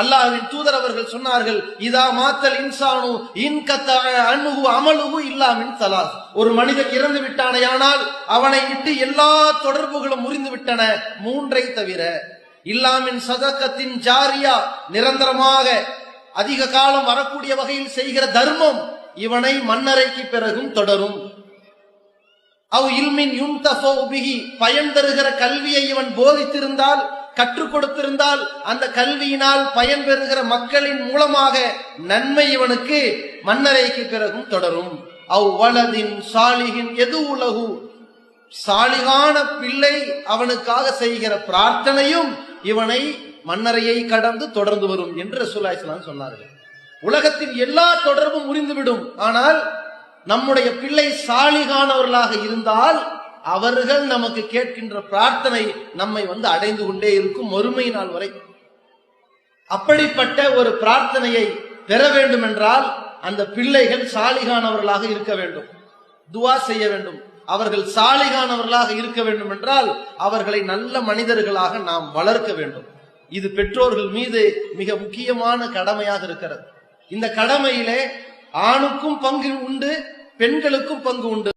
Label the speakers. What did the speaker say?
Speaker 1: அல்லாஹ்வின் தூதர் அவர்கள் சொன்னார்கள், இதா மாத்தல் இன்சானு இன்கத்த அன்ஹு அமலுஹு இல்லா மின் ஸலாஸ். ஒரு மனிதன் இறந்து விட்டானேயானால் அவனை விட்டு எல்லா தொடர்புகளும் முறிந்து விட்டன, மூன்றை தவிர. இல்லாமின் சதக்கத்தின் ஜாரியா, நிரந்தரமாக அதிக காலம் வரக்கூடிய வகையில் செய்கிற தர்மம் இவனை மன்னரைக்கு பிறகும் தொடரும். அவ் இல்மின் யுன்தஃபு பிஹி, பயன் தருகிற கல்வியை இவன் போதித்திருந்தால், கற்றுக் கொடுத்திருந்தால், அந்த கல்வியினால் பயன் பெறுகிற மக்களின் மூலமாக நன்மை இவனுக்கு மன்னரைக்கு பிறகும் தொடரும். அவ் வலதின் சாலிகின் எது உலகு, சாலிகான பிள்ளை அவனுக்காக செய்கிற பிரார்த்தனையும் இவனை மன்னரையை கடந்து தொடர்ந்து வரும் என்று ரசூலுல்லாஹி ஸல்லல்லாஹு அலைஹி வஸல்லம் சொன்னார்கள். உலகத்தின் எல்லா தொடர்பும் முறிந்துவிடும், ஆனால் நம்முடைய பிள்ளை சாலிகானவர்களாக இருந்தால் அவர்கள் நமக்கு கேட்கின்ற பிரார்த்தனை நம்மை அடைந்து கொண்டே இருக்கும் மறுமை நாள் வரை. அப்படிப்பட்ட ஒரு பிரார்த்தனையை பெற வேண்டும் என்றால் அந்த பிள்ளைகள் சாலிகானவர்களாக இருக்க வேண்டும், துஆ செய்ய வேண்டும். அவர்கள் சாலிகானவர்களாக இருக்க வேண்டும் என்றால் அவர்களை நல்ல மனிதர்களாக நாம் வளர்க்க வேண்டும். இது பெற்றோர்கள் மீது மிக முக்கியமான கடமையாக இருக்கிறது. இந்த கடமையிலே ஆணுக்கும் பங்கு உண்டு, பெண்களுக்கும் பங்கு உண்டு.